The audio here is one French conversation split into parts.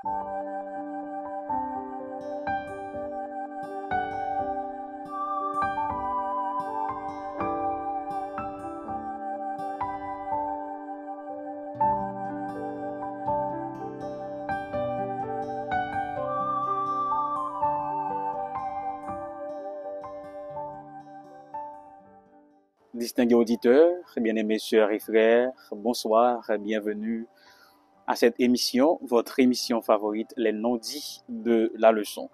Distingués auditeurs, bien-aimés sœurs et frères, bonsoir, bienvenue à cette émission, votre émission favorite, les non-dits de la leçon.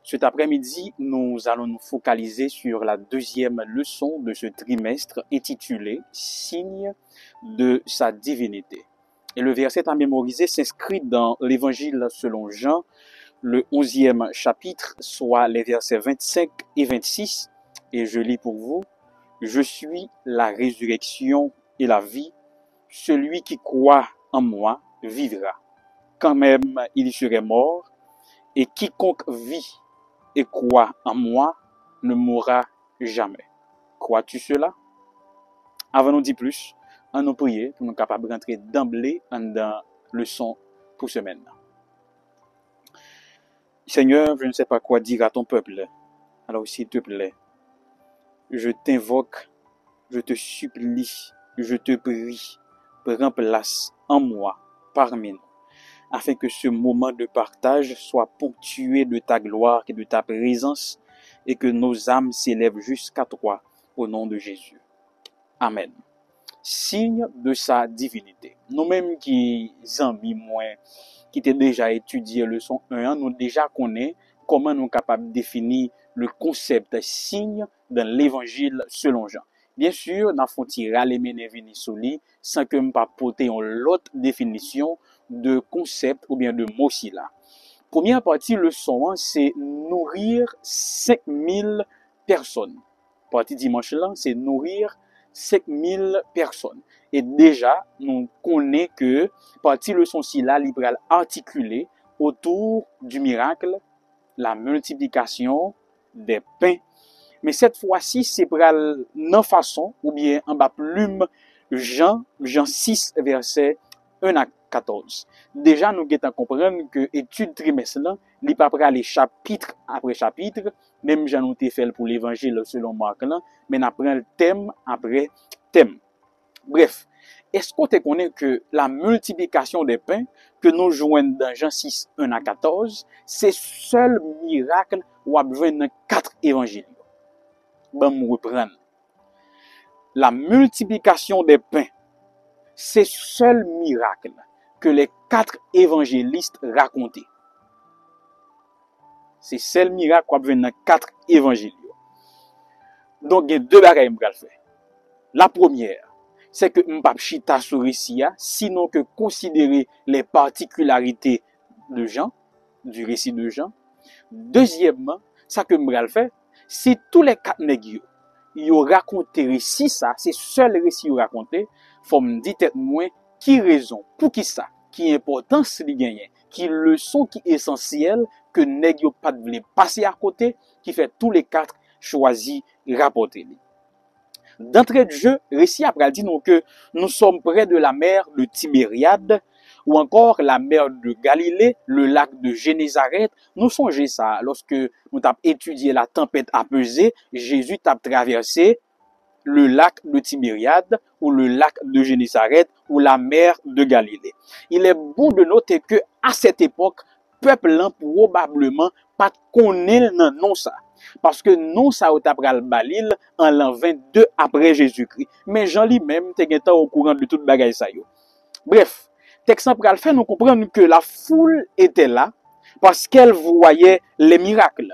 Cet après-midi, nous allons nous focaliser sur la deuxième leçon de ce trimestre intitulée « Signe de sa divinité ». Et le verset à mémoriser s'inscrit dans l'Évangile selon Jean, le 11e chapitre, soit les versets 25 et 26, et je lis pour vous. Je suis la résurrection et la vie. Celui qui croit en moi vivra, quand même il serait mort, et quiconque vit et croit en moi ne mourra jamais. Crois-tu cela? Avant de dire plus, on nous prier pour nous capables de rentrer d'emblée dans la leçon pour semaine. Seigneur, je ne sais pas quoi dire à ton peuple. Alors s'il te plaît, je t'invoque, je te supplie, je te prie, prends place en moi, parmi nous, afin que ce moment de partage soit ponctué de ta gloire et de ta présence, et que nos âmes s'élèvent jusqu'à toi, au nom de Jésus. Amen. Signe de sa divinité. Nous-mêmes qui amis moins, qui t'ai déjà étudié leçon 1, nous déjà connaissons comment nous sommes capables de définir le concept signe dans l'évangile selon Jean. Bien sûr, nous avons tiré les ménévini soli sans que nous pas porter une autre définition de concept ou bien de mot si là. Première partie leçon 1, c'est nourrir 5000 personnes. Partie dimanche là, c'est nourrir 5000 personnes. Et déjà, nous connaissons que partie leçon si là, libéral articulé autour du miracle, la multiplication des pains. Mais cette fois-ci, c'est pour non façon, ou bien en bas plume, Jean 6, verset 1 à 14. Déjà, nous devons comprendre que l'étude trimestrielle, il pas aller chapitre après chapitre, même Jean nous fait pour l'évangile selon Marc, mais nous apprenons thème après thème. Bref, est-ce qu'on te connaît que la multiplication des pains que nous joignons dans Jean 6, 1 à 14, c'est seul miracle où a besoin de 4 évangiles. Bon, me reprendre. La multiplication des pains, c'est seul miracle que les 4 évangélistes racontaient. C'est seul miracle qu'on a besoin de 4 évangiles. Donc, il y a 2 bagages que je faire. La première, c'est que m'pap chita sur récit, sinon que considérer les particularités de Jean, du récit de Jean. Deuxièmement, ça que m'bral fait, si tous les 4 nèg yo raconté récit ça, c'est seul récit yo raconté, faut me dire tête moins qui raison, pour qui ça, qui importance li gagne, qui leçon qui essentiel que nèg yo pas vle passer à côté, qui fait tous les 4 choisi rapporter li. D'entrée de jeu, récit après dit nous que nous sommes près de la mer de Tibériade ou encore la mer de Galilée, le lac de Génézareth. Nous songez ça lorsque nous avons étudié la tempête apaisée, Jésus a traversé le lac de Tibériade ou le lac de Génézareth ou la mer de Galilée. Il est bon de noter que à cette époque, peuple là probablement pas connaît non ça. Parce que non ça au tabral balil en l'an 22 après Jésus-Christ. Mais Jean lui-même était au courant de toute bagaille ça yo. Bref, texte pral fait nous comprendre que la foule était là parce qu'elle voyait les miracles.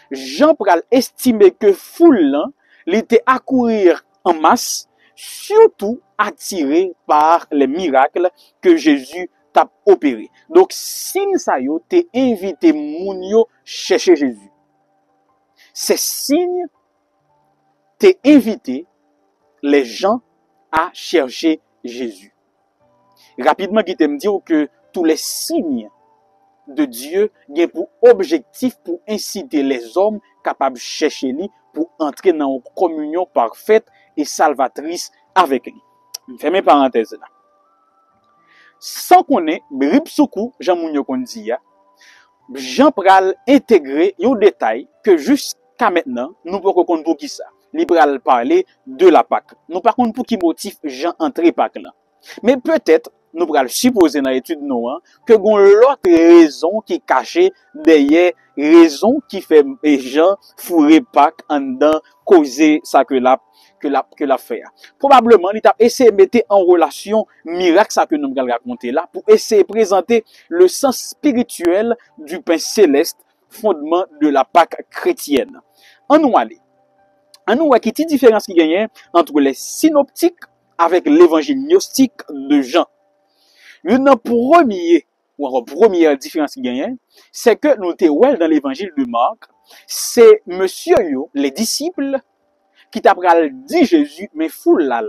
Jean pral estimait que foule là, il était à courir en masse, surtout attiré par les miracles que Jésus t'a opéré. Donc signe ça yo t'es invité moun yo chercher Jésus. Ces signes t'es invité les gens à chercher Jésus. Rapidement, qui me dire que tous les signes de Dieu ont pour objectif pour inciter les hommes capables de chercher lui pour entrer dans une communion parfaite et salvatrice avec lui. Je ferme parenthèse là. sans qu'on ait brib soukou, Jean Mounio kon di ya, Jean pral intégrer un détail que jusqu'à maintenant, nous ne pouvons pas pour qui ça. Li pral parler de la Pâque. Nous par contre pour qui motif Jean entré Pâque là. Mais peut-être nous pral supposer dans l'étude nous que gon l'autre raison qui cachée derrière raison qui fait Jean fourrer Pâque en dedans causer ça que la faire. Probablement, il a essayé de mettre en relation miracle ça que nous allons raconter là pour essayer de présenter le sens spirituel du pain céleste, fondement de la Pâque chrétienne. En nous aller. En nous qui est différence qui gagne entre les synoptiques avec l'évangile gnostique de Jean. Une première différence qui gagne, c'est que nous te dans l'évangile de Marc, c'est monsieur yo, les disciples qui t'a pral dit Jésus, mais foule là.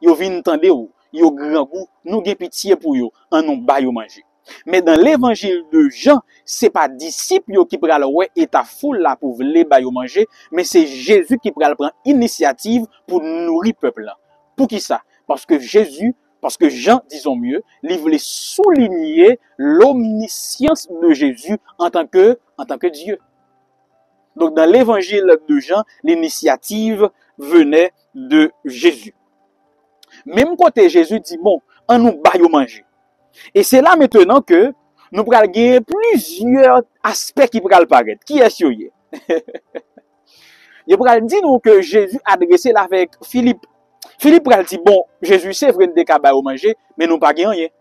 Yo vin tande ou, yo grand goût, nous gen pitié pour yo, en non ba yo manger. Mais dans l'évangile de Jean, c'est pas disciples yo qui pral ouais et ta foule là pour vle ba yo manger, mais c'est Jésus qui pral prend initiative pour nourrir peuple là. Pour qui ça? Parce que Jean, disons mieux, il voulait souligner l'omniscience de Jésus en tant que Dieu. Donc, dans l'évangile de Jean, l'initiative venait de Jésus. Même côté, Jésus dit, bon, on nous baille manger. Et c'est là maintenant que nous pral gagner plusieurs aspects qui pral paraître. Qui est-ce qu'il y a? Il pral dit nous que Jésus adressé là avec Philippe. Philippe pral dit, bon, Jésus c'est vrai de ka baille manger, mais nous pas gagner.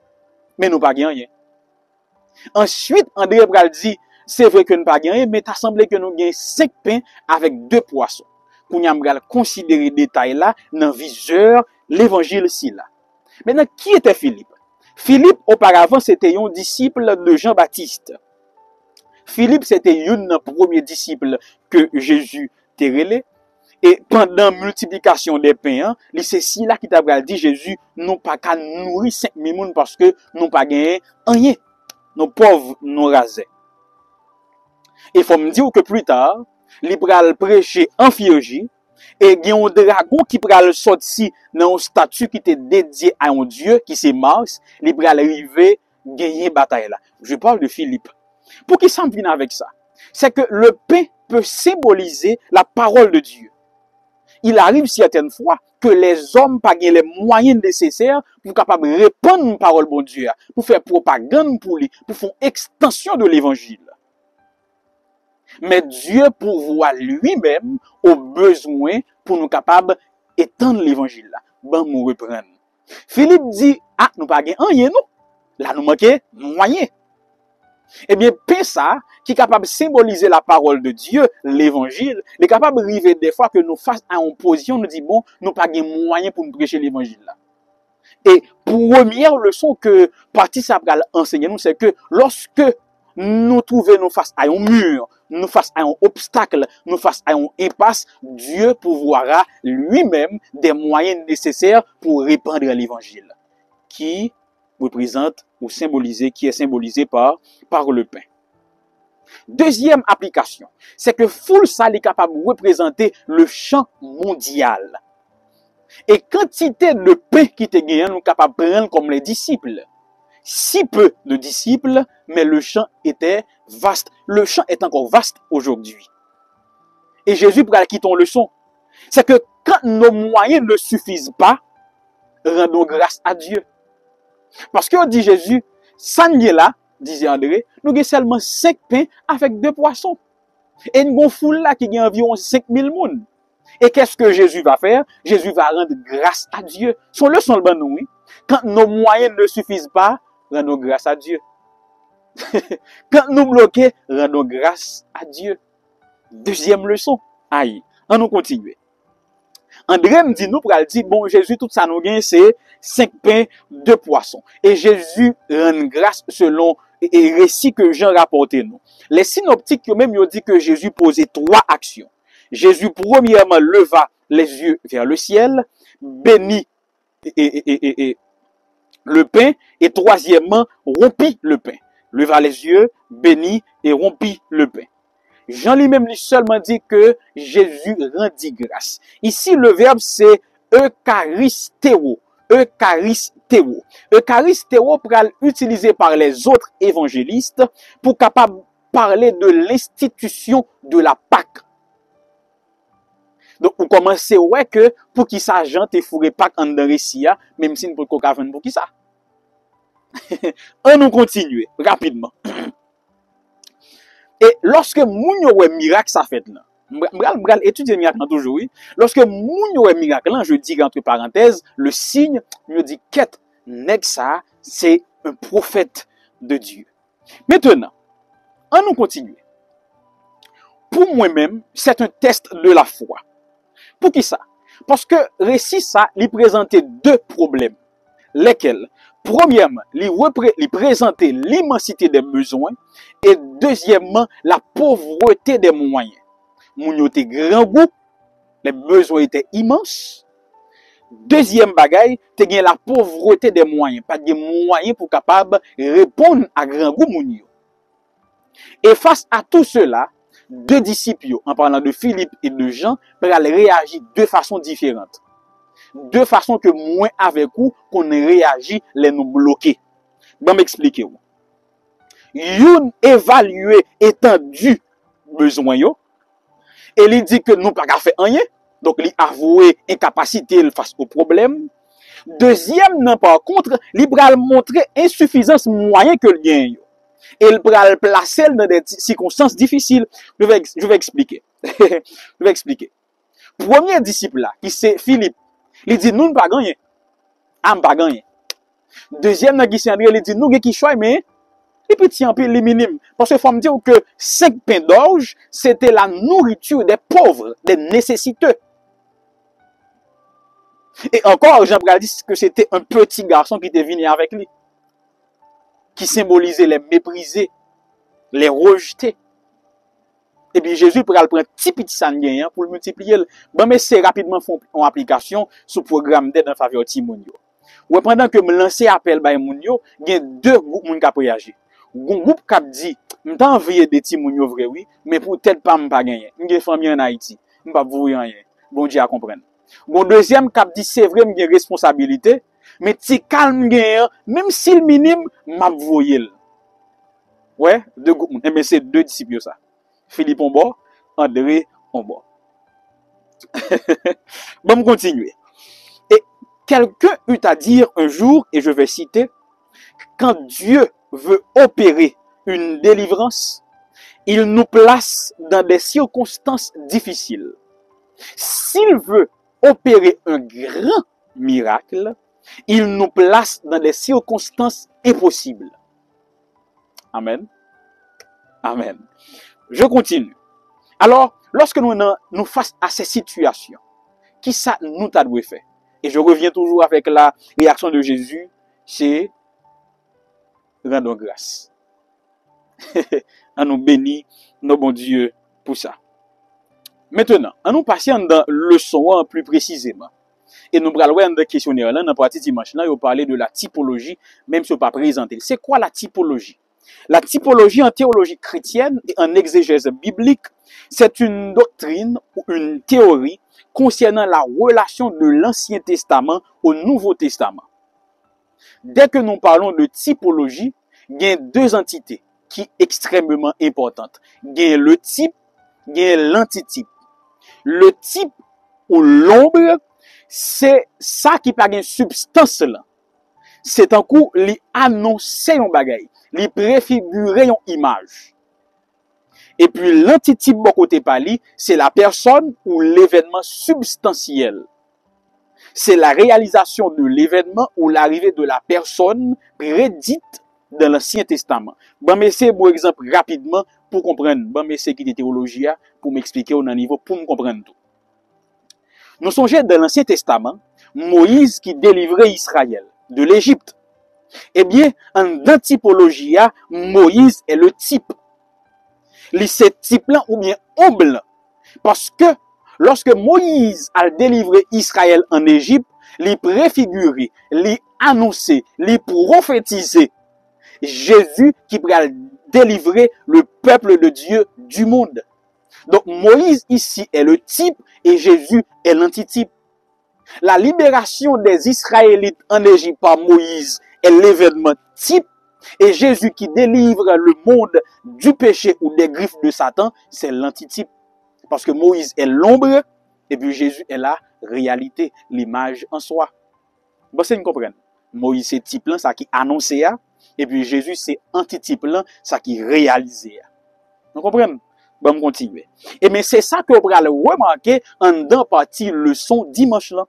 Ensuite, André pral dit, c'est vrai que nous pas gagné, mais t'as semblé que nous gagnons 5 pains avec 2 poissons. Qu'on y a considéré détail là, dans viseur, l'évangile ci là. Maintenant, qui était Philippe? Philippe, auparavant, c'était un disciple de Jean-Baptiste. Philippe, c'était un premier disciple que Jésus t'a relé. Et pendant multiplication des pains, c'est ci là qui t'a dit Jésus, nous pas qu'à nourrir 5000 personnes parce que nous pas gagné rien. Nos pauvres nous rasaient. Et faut me dire que plus tard, il pral prêcher en Phrygie et il y a un dragon qui pral sorti dans un statue qui était dédié à un dieu qui c'est Mars, il pral arriver gagner bataille là. Je parle de Philippe. Pour qui ça me vient avec ça? C'est que le pain peut symboliser la parole de Dieu. Il arrive certaines fois que les hommes pas les moyens nécessaires pour capable répandre la parole de Dieu, pour faire propagande pour lui, pour faire extension de l'évangile. Mais Dieu pourvoit lui-même aux besoins pour nous capables d'étendre l'évangile là. Ben, nous reprendre. Philippe dit, ah, nous pas rien, non? Là, nous manquons moyen. Eh bien, pain ça, qui est capable de symboliser la parole de Dieu, l'évangile, est capable d'arriver des fois que nous fasse en opposition, nous dit, bon, nous pas de moyen pour nous prêcher l'évangile là. Et première leçon que partie ça va enseigner nous, c'est que lorsque nous trouvons nous face à un mur, nous face à un obstacle, nous face à un impasse, Dieu pourvoira lui-même des moyens nécessaires pour répandre l'évangile qui représente ou qui est symbolisé par le pain. Deuxième application, c'est que foule ça est capable de représenter le champ mondial. Et quantité de pain qui te gagne, nous capable de prendre comme les disciples. Si peu de disciples, mais le champ était vaste. Le champ est encore vaste aujourd'hui. Et Jésus pour quitter une leçon. C'est que quand nos moyens ne suffisent pas, rendons grâce à Dieu. Parce que dit Jésus, ça n'est là, disait André, nous avons seulement 5 pains avec 2 poissons. Et nous avons foule là qui a environ 5000 personnes. Et qu'est-ce que Jésus va faire? Jésus va rendre grâce à Dieu. Son leçon le bon nous, quand nos moyens ne suffisent pas, rendons grâce à Dieu. Quand nous bloquons, rendons grâce à Dieu. Deuxième leçon. Aïe, on nous continue. André me dit, nous pour dire, bon, Jésus, tout ça nous gagne, c'est 5 pains, 2 poissons. Et Jésus rend grâce selon les récits que Jean rapporté nous. Les synoptiques, même, ils ont dit que Jésus posait 3 actions. Jésus, premièrement, leva les yeux vers le ciel, bénit le pain, et troisièmement, rompit le pain. Leva les yeux, bénit et rompit le pain. Jean lui-même lui seulement dit que Jésus rendit grâce. Ici, le verbe c'est eucharistéo, eucharisteo. Eucharisteo pral utilisé par les autres évangélistes pour capable parler de l'institution de la Pâque. Donc, on commence ouais que pour qui ça jante et fourré Pâque en dans récit, même si nous ne pouvons pas pour qui ça. On nous continue rapidement. Et lorsque moun yo wè miracle ça fait là. M'bral étudier miracle toujours oui. Lorsque moun yo wè miracle là, je dis entre parenthèses, le signe me dit qu'est nèg ça, c'est un prophète de Dieu. Maintenant, on nous continue. Pour moi-même, c'est un test de la foi. Pour qui ça? Parce que récit ça, il présentait deux problèmes. Lesquels? Premièrement, il présentait l'immensité des besoins et deuxièmement, la pauvreté des moyens. Moun yo te grand groupe, les besoins étaient immenses. Deuxième bagaille, te gen la pauvreté des moyens, pas de moyens pour capable répondre à grand groupe moun yo. Et face à tout cela, deux disciples, en parlant de Philippe et de Jean, peuvent réagir de façon différente. De façon que moins avec vous, qu'on réagit, les nous bloquer. Bon, m'expliquer vous. Youn évaluer étendu besoin yo, et il dit que nous pas qu'à faire rien, donc il avouer incapacité face au problème. Deuxième, non, par contre, il va montrer insuffisance moyen que le gain. Et il va le placer dans des circonstances difficiles. Je vais expliquer. Je vais expliquer. Premier disciple là, qui c'est Philippe, il dit nous ne pas gagner. Am pas gagner. Deuxième qui c'est André, il dit nous qui choix mais les petits en peu les minimes. Parce qu'il faut me dire que 5 pains d'orge, c'était la nourriture des pauvres, des nécessiteux. Et encore, Jean-Pierre dit que c'était un petit garçon qui était venu avec lui. Qui symbolisait les méprisés, les rejetés. Et puis Jésus pourra le prendre petit sanguin pour le multiplier. Bon, mais c'est rapidement en application sous programme d'aide en faveur de Timonio. Ou pendant que me lancer appel by Mounio, il y a deux groupes qui ont réagi. Un groupe qui dit, m'ta envoyé des Timonio vrai oui, mais peut-être pas m'pa gagner. M'gè famille en Haïti, m'pa vous rien. Bon Dieu à comprendre. Bon deuxième qui dit c'est vrai m'gè responsabilité, mais ti calme gagner, même si le minime m'a voyé. Ouais, deux groupes. Mais c'est deux disciples ça. Philippe en bas, André en bas. Bon, continuer. Et quelqu'un eut à dire un jour, et je vais citer, quand Dieu veut opérer une délivrance, il nous place dans des circonstances difficiles. S'il veut opérer un grand miracle, il nous place dans des circonstances impossibles. Amen. Amen. Je continue. Alors, lorsque nous face à ces situations, qui ça nous t'a dû faire? Et je reviens toujours avec la réaction de Jésus, c'est rendons grâce. On nous bénit, nos bons Dieu, pour ça. Maintenant, on nous passons dans le leçon plus précisément. Et nous allons voir dans le questionnaire là, dans la partie dimanche là, on parler de la typologie, même si on pas présenté. C'est quoi la typologie? La typologie en théologie chrétienne et en exégèse biblique, c'est une doctrine ou une théorie concernant la relation de l'Ancien Testament au Nouveau Testament. Dès que nous parlons de typologie, il y a deux entités qui sont extrêmement importantes. Il y a le type, il y a l'antitype. Le type ou l'ombre, c'est ça qui n'a pas de substance là. C'est un coup, li annoncer un bagay, li préfigurer une image. Et puis l'antitype bon côté pali, c'est la personne ou l'événement substantiel. C'est la réalisation de l'événement ou l'arrivée de la personne prédite dans l'Ancien Testament. Bon, mais c'est bon exemple rapidement pour comprendre. Bon, mais c'est qui de théologie pour m'expliquer au niveau pour me comprendre tout. Nous songeons dans l'Ancien Testament, Moïse qui délivrait Israël de l'Égypte. Eh bien, en typologie, Moïse est le type. Ce type-là ou bien omble. Parce que lorsque Moïse a délivré Israël en Égypte, il préfigurait, il annonçait, il prophétisait Jésus qui va délivrer le peuple de Dieu du monde. Donc Moïse ici est le type et Jésus est l'antitype. La libération des Israélites en Égypte par Moïse est l'événement type. Et Jésus qui délivre le monde du péché ou des griffes de Satan, c'est l'antitype. Parce que Moïse est l'ombre et puis Jésus est la réalité, l'image en soi. Bon, c'est une comprenne. Moïse c'est type là, ça qui annonçait, et puis Jésus c'est antitype là, ça qui réalisait. Vous comprenez? Bon, on continue. Et mais c'est ça que vous allez remarquer en dans partie leçon dimanche là.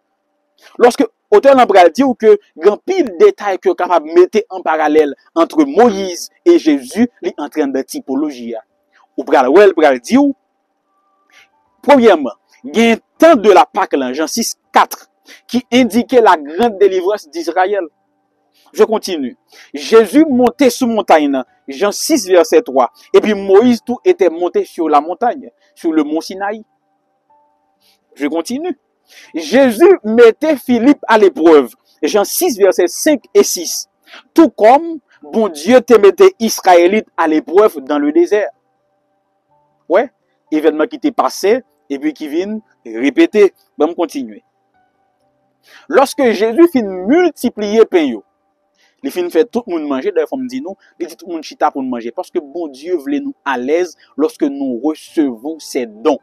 Lorsque auteur l'embral dit que grand pile détail que capable mettre en parallèle entre Moïse et Jésus, il en train de typologie. Ou pral dit premièrement, il y a un temps de la Pâque là, Jean 6, 4, qui indiquait la grande délivrance d'Israël. Je continue. Jésus montait sur montagne, Jean 6, verset 3. Et puis Moïse tout était monté sur la montagne, sur le mont Sinaï. Je continue. Jésus mettait Philippe à l'épreuve, Jean 6, verset 5 et 6. Tout comme bon Dieu te mettait Israélite à l'épreuve dans le désert. Ouais, événement qui t'est passé et puis qui vient répéter. Bon, continuer. Lorsque Jésus finit multiplier pain, il finit fait tout le monde manger, d'ailleurs, il dit nous, il dit tout le monde chita pour nous manger. Parce que bon Dieu voulait nous à l'aise lorsque nous recevons ses dons.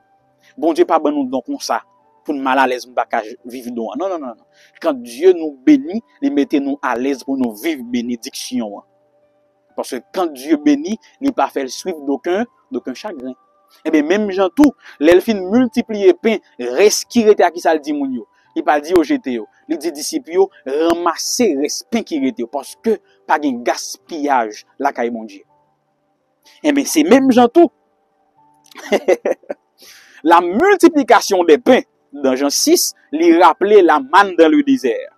Bon Dieu pas bon nous dons comme ça, pour nous mal à l'aise, nous pas vivre don. Non, non, non, non. Quand Dieu nous bénit, il mettait nous à l'aise pour nous vivre bénédiction. Parce que quand Dieu bénit, il pas fait suivre d'aucun chagrin. Eh bien, même Jean tout, l'elfine multiplier pain, respirer à qui ça le dit moun yo. Il pas dit au GTO. Il dit disciples ramasser respect qui était parce que pas de gaspillage la caille mon Dieu. Eh bien, c'est même Jean tout. La multiplication des pains dans Jean 6, lui rappelait la manne dans le désert.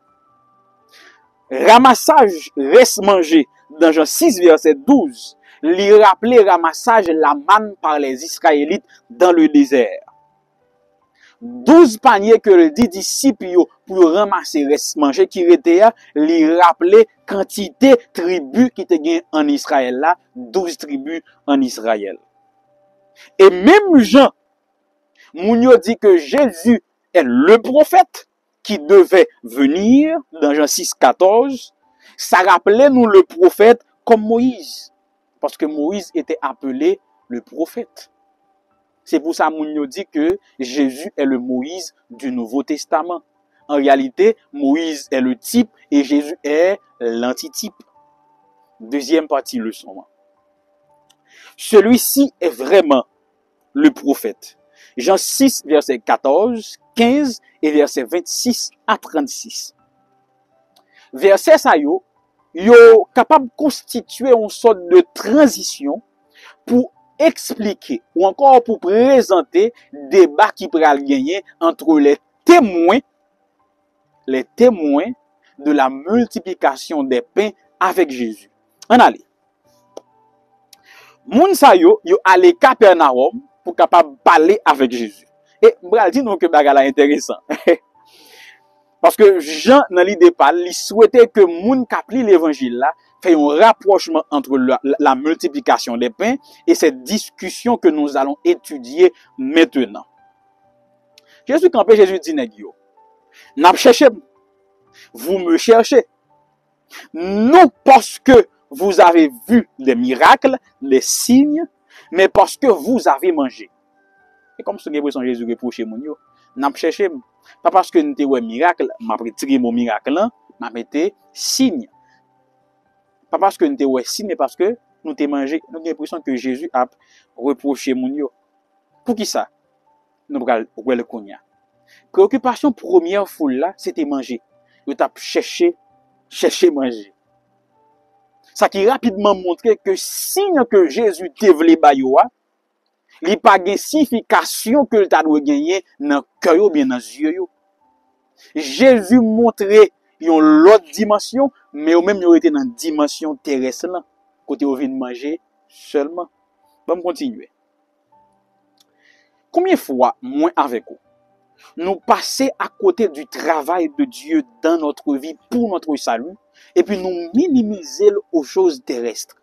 Ramassage reste mangé dans Jean 6 verset 12, lui rappelait ramassage la manne par les Israélites dans le désert. 12 paniers que le dit disciples pour ramasser reste manger qui était lui rappeler quantité tribus qui était gain en Israël là, 12 tribus en Israël. Et même Jean Mounio dit que Jésus est le prophète qui devait venir dans Jean 6, 14. Ça rappelait nous le prophète comme Moïse. Parce que Moïse était appelé le prophète. C'est pour ça Mounio dit que Jésus est le Moïse du Nouveau Testament. En réalité, Moïse est le type et Jésus est l'antitype. Deuxième partie leçon. Celui-ci est vraiment le prophète. Jean 6, verset 14, 15 et verset 26 à 36. Verset ça yo capable de constituer une sorte de transition pour expliquer ou encore pour présenter débat qui pral gagner entre les témoins de la multiplication des pains avec Jésus. On allez. Moun sa yo allé Capernaum pour capable parler avec Jésus. Et m'bral dit nous que bagala intéressant. Parce que Jean dans l'idée parle, il souhaitait que moun kapli l'évangile là fait un rapprochement entre la multiplication des pains et cette discussion que nous allons étudier maintenant. Jésus campé, Jésus dit nèg yo, n'a cherché, vous me cherchez. Non parce que vous avez vu des miracles, des signes, mais parce que vous avez mangé. Et comme ce que Jésus reproche moun yo, n'a cherché pas parce que nous te ouais miracle, m'a retiré mon miracle là, m'a metté signe. Pas parce que nous te ouais signe, mais parce que nous te mangé. Nous avons l'impression que Jésus a reproché moun yo. Pour qui ça? Nous pral le konya. Préoccupation première foule là, c'était manger. Yo t'a chercher manger. Ça qui rapidement montré que signe que Jésus te vle ba yo a, li pa gen signification que t'a doit gagner dans cœur ou bien dans yeux yo. Jésus montrait yon l'autre dimension, mais ou même yo était dans dimension terrestre là, côté ou vient manger seulement. Bon continuer. Combien de fois moi avec vous nous passer à côté du travail de Dieu dans notre vie pour notre salut et puis nous minimiser aux choses terrestres?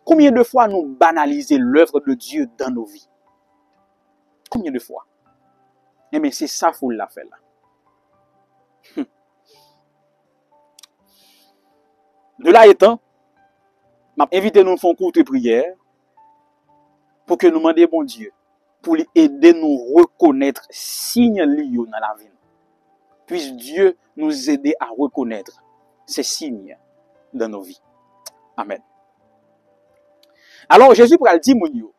Combien de fois nous banaliser l'œuvre de Dieu dans nos vies? Combien de fois? Eh bien, c'est ça qu'il faut la faire là. De là étant, m'a invité nous à faire une courte prière pour que nous demandions bon Dieu pour lui aider nous reconnaître signes liés dans la vie. Puisse Dieu nous aider à reconnaître ces signes dans nos vies. Amen. Alors Jésus pourra dire mon yo,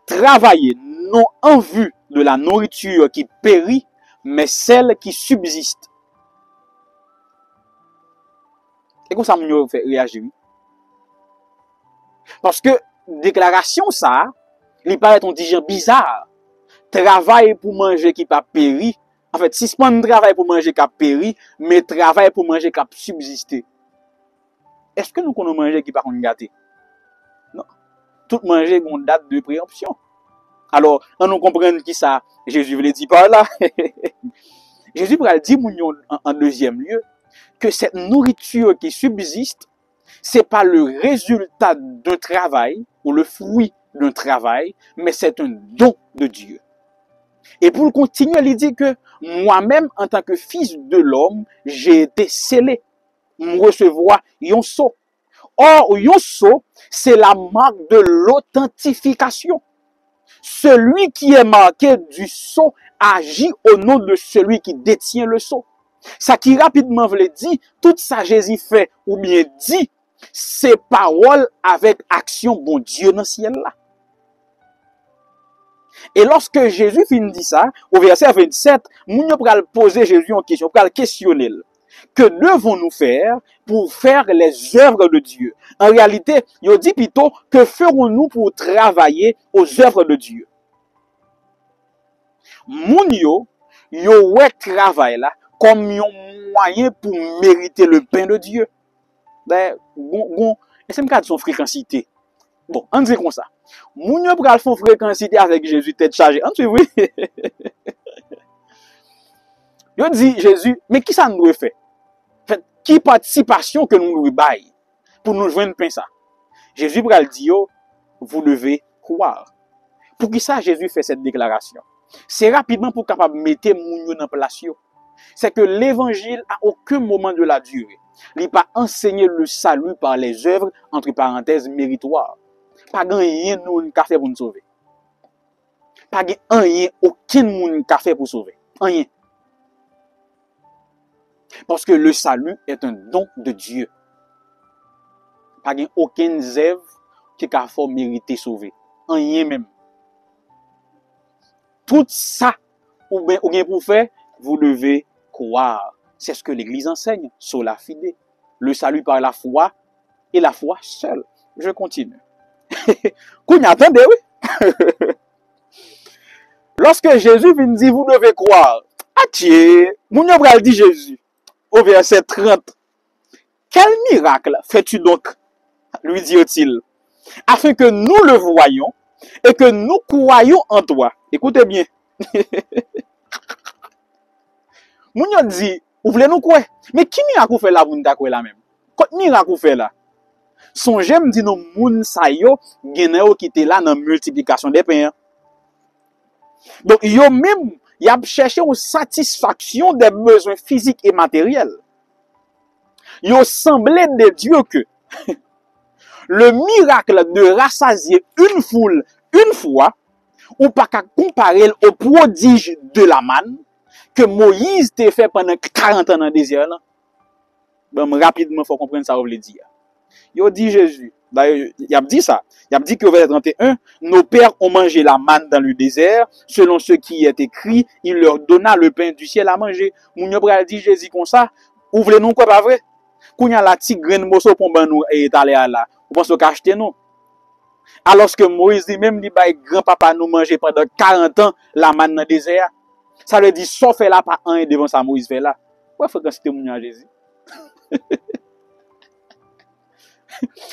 travaillez non en vue de la nourriture qui périt, mais celle qui subsiste. Et comment ça me fait réagir? Parce que déclaration ça, il paraît un digent bizarre. Travail pour manger qui pas péri. En fait, si c'est pas un travail pour manger qui a péri, mais travail pour manger qui a subsisté. Est-ce que nous connaissons manger qui pas gâté? Non. Tout manger a une date de préemption. Alors, on nous comprend qui ça Jésus voulait dire par là. Jésus pourrait dire en deuxième lieu que cette nourriture qui subsiste, c'est pas le résultat d'un travail ou le fruit d'un travail, mais c'est un don de Dieu. Et pour continuer, il dit que moi-même, en tant que fils de l'homme, j'ai été scellé. Me recevoir yon sceau. Or, yon sceau, c'est la marque de l'authentification. Celui qui est marqué du sceau agit au nom de celui qui détient le sceau. Ça qui rapidement veut dire, tout ça Jésus fait ou bien dit, c'est parole avec action bon Dieu dans le ciel là. Et lorsque Jésus finit dit ça, au verset 27, nous allons poser Jésus en question, nous allons questionner. Que devons-nous faire pour faire les œuvres de Dieu? En réalité, il dit plutôt, que ferons-nous pour travailler aux œuvres de Dieu? Moun yo ouais travail là comme un moyen pour mériter le pain de Dieu. C'est me son fréquencité. Bon, on dit comme ça. Moun yo pral font fréquencité avec Jésus tête chargée. On suit oui. Yo dit Jésus, mais qui ça nous doit faire? Fait qui participation que nous nous bail pour nous joindre pain ça? Jésus pral dit yo, vous devez croire. Pour qui ça Jésus fait cette déclaration? C'est rapidement pour capable mettre moun yo dans place yo. C'est que l'évangile à aucun moment de la durée, il n'a pas enseigné le salut par les œuvres entre parenthèses méritoires. Pas rien nous qu'a fait pour nous sauver. Pas rien aucun monde qu'a fait pour sauver. Rien. Parce que le salut est un don de Dieu. Pas aucune œuvre qui a fait mériter sauver. Rien même. Tout ça, ou bien pour faire, vous devez croire. C'est ce que l'Église enseigne, sola fide. Le salut par la foi et la foi seule. Je continue. Qu'on attendez, oui. Lorsque Jésus vient dire, vous devez croire. Atier, mon yobral dit Jésus, au verset 30. Quel miracle fais-tu donc, lui dit-il, afin que nous le voyions et que nous croyions en toi. Écoutez bien. Mon yon dit, vous voulez nous quoi? Mais qui miracle fait là, vous ne d'accord là même? Quel miracle fait là? Songez me dit nos moun sa yo, genè qui était là dans multiplication des pains. Donc yo même, y a cherché une satisfaction des besoins physiques et matériels. Yo semblait de Dieu que le miracle de rassasier une foule une fois, ou pas qu'à comparer au prodige de la manne que Moïse t'a fait pendant 40 ans dans le désert. Bon, rapidement, il faut comprendre ça, vous voulez dire. Il dit Jésus, d'ailleurs, il a dit ça. Il a dit que au verset 31, nos pères ont mangé la manne dans le désert, selon ce qui est écrit, il leur donna le pain du ciel à manger. Mounio pral dit Jésus comme ça, ou voulez nous quoi pas vrai? Kounya la petite graine mosso pour nous est allé à là. Vous pensez qu'acheter nous? Alors que Moïse lui-même dit bah grand-papa nous manger pendant 40 ans la manne dans le désert. Ça veut dire sauf fait là pas un devant ça Moïse fait là. Ouais, faut que c'était Mounio Jésus.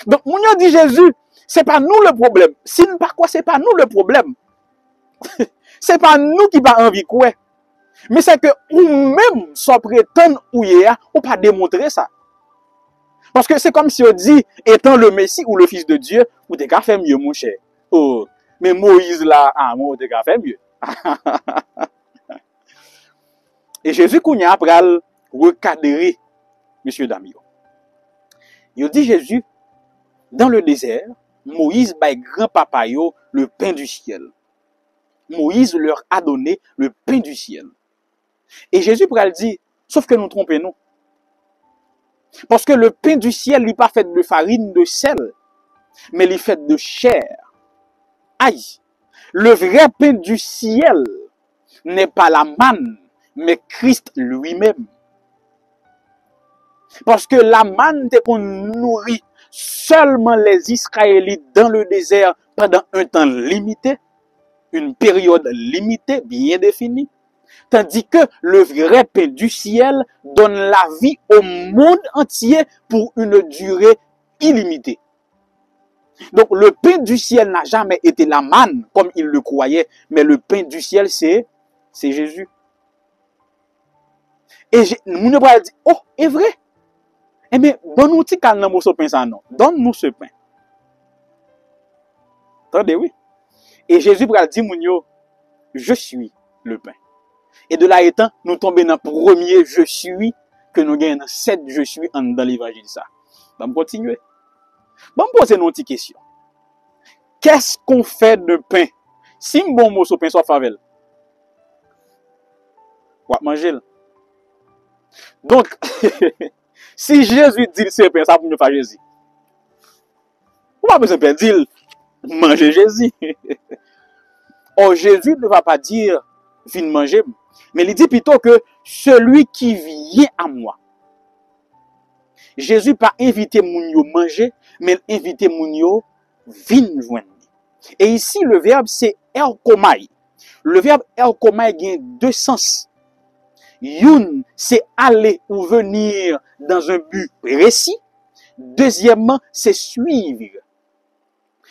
Donc, Mounio dit Jésus, c'est pas nous le problème. Si nous pas quoi, c'est pas nous le problème. C'est pas nous qui pas envie quoi. Mais c'est que ou même sans prétendre ou hier, ou pas démontrer ça. Parce que c'est comme si on dit, étant le Messie ou le Fils de Dieu, ou t'es qu'à faire mieux, mon cher. Oh, mais Moïse là, moi, t'es qu'à faire mieux. Et Jésus, Kounia, pral recadrer, monsieur Damio. Il dit Jésus, dans le désert, Moïse baille grand papa yo le pain du ciel. Moïse leur a donné le pain du ciel. Et Jésus pral dit, sauf que nous trompons-nous. Parce que le pain du ciel n'est pas fait de farine, de sel, mais il est fait de chair. Aïe! Le vrai pain du ciel n'est pas la manne, mais Christ lui-même. Parce que la manne était qu'on nourrit seulement les Israélites dans le désert pendant un temps limité, une période limitée, bien définie. Tandis que le vrai pain du ciel donne la vie au monde entier pour une durée illimitée. Donc le pain du ciel n'a jamais été la manne comme ils le croyaient, mais le pain du ciel c'est Jésus. Et nous ne pas dire, oh, est vrai? Eh bien, donne-nous petit calme dans ce pain ça non. Donne-nous ce pain. Attendez, oui. Et Jésus va dire, Mounio, je suis le pain. Et de là étant, nous tombons dans le premier je suis, que nous gagnons 7 je suis dans l'évangile ça. On va continuer. On va poser une petite question. Qu'est-ce qu'on fait de pain? Si un bon mot sur pain soit favel, on va manger. Donc, si Jésus dit c'est pain, ça pour nous faire Jésus. On va besoin de dire manger Jésus. Or, Jésus ne va pas dire viens manger, mais il dit plutôt que celui qui vient à moi. Jésus pas invité Mounio manger, mais invité Mounio vin joindre. Et ici, le verbe c'est erkomai. Le verbe erkomai a deux sens. Youn, c'est aller ou venir dans un but précis. Deuxièmement, c'est suivre.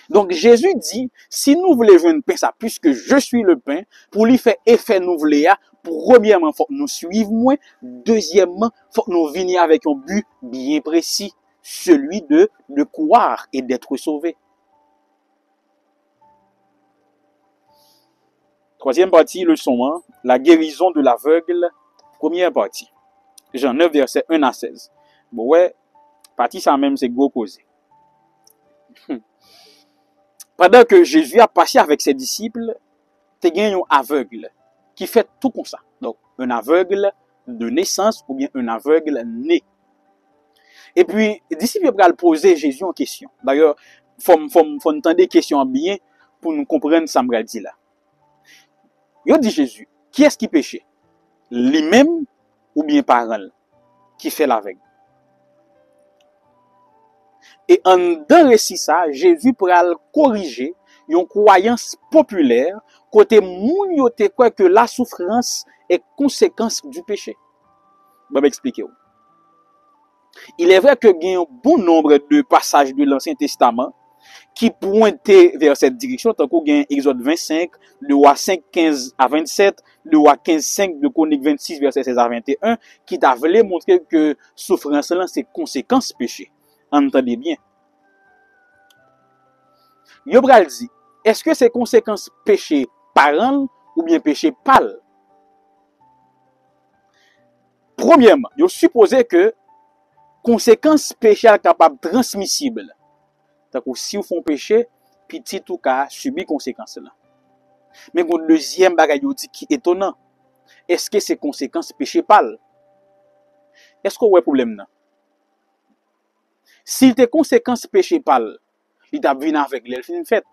Donc Jésus dit, si nous voulons jouer un pain, ça, puisque je suis le pain, pour lui faire effet nous voulons, premièrement, il faut que nous suivions moins. Deuxièmement, il faut que nous venions avec un but bien précis, celui de croire et d'être sauvé. Troisième partie, leçon 1, la guérison de l'aveugle. Première partie, Jean 9, verset 1 à 16. Bon, ouais, partie ça même, c'est gros causé. Pendant que Jésus a passé avec ses disciples, il y a un aveugle qui fait tout comme ça. Donc, un aveugle de naissance ou bien un aveugle né. Et puis, les disciples vont poser Jésus en question. D'ailleurs, il faut entendre des questions bien pour nous comprendre ce que je dis là. Ils dit Jésus, qui est-ce qui péchait? Lui-même ou bien parent qui fait l'aveugle? Et en dans récit ça, Jésus pral corriger une croyance populaire côté moun yo te croit que la souffrance est conséquence du péché. Je vais m'expliquer. Il est vrai que il y a un bon nombre de passages de l'Ancien Testament qui pointaient vers cette direction, tant qu'on gagne Exode 25, le roi 5, 15 à 27, le roi 15, 5 de Chronique 26, verset 16 à 21, qui t'a voulu montrer que souffrance là, c'est conséquence péché. Entendez bien. Yobral dit, est-ce que c'est conséquence péché parent ou bien péché pâle? Premièrement, il supposé que conséquence péché est capable transmissible. Donc, si vous font péché, petit tout cas subit conséquence là. Mais le deuxième bagage qui est étonnant, est-ce que c'est conséquence péché pâle? Est-ce qu'on a un problème là? S'il était conséquence péché pâle, il t'a venu avec l'elfe fait.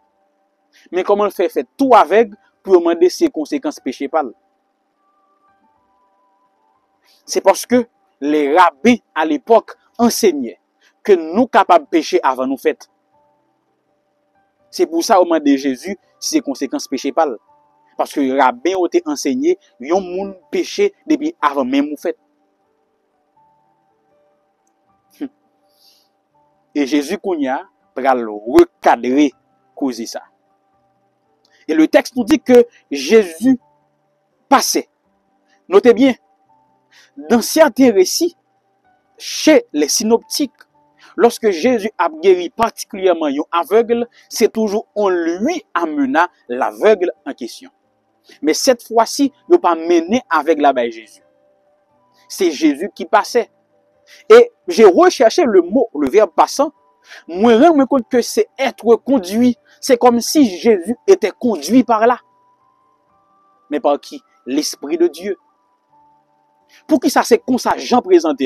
Mais comment le fait tout avec pour demander ses conséquences péché pâle? C'est parce que les rabbins à l'époque enseignaient que nous capables de pécher avant nous fait. C'est pour ça au moment de Jésus, c'est conséquences péché pâle. Parce que les rabbins ont été enseignés, ils ont péché depuis avant même nous fait. Et Jésus Kounia pral recadrer causer ça. Et le texte nous dit que Jésus passait. Notez bien, dans certains récits, chez les synoptiques, lorsque Jésus a guéri particulièrement un aveugle, c'est toujours on lui amena l'aveugle en question. Mais cette fois-ci, il n'a pas mené avec la baie Jésus. C'est Jésus qui passait. Et j'ai recherché le mot, le verbe passant. Moi, je me compte que c'est être conduit. C'est comme si Jésus était conduit par là. Mais par qui? L'Esprit de Dieu. Pour qui ça, c'est comme ça, Jean présente.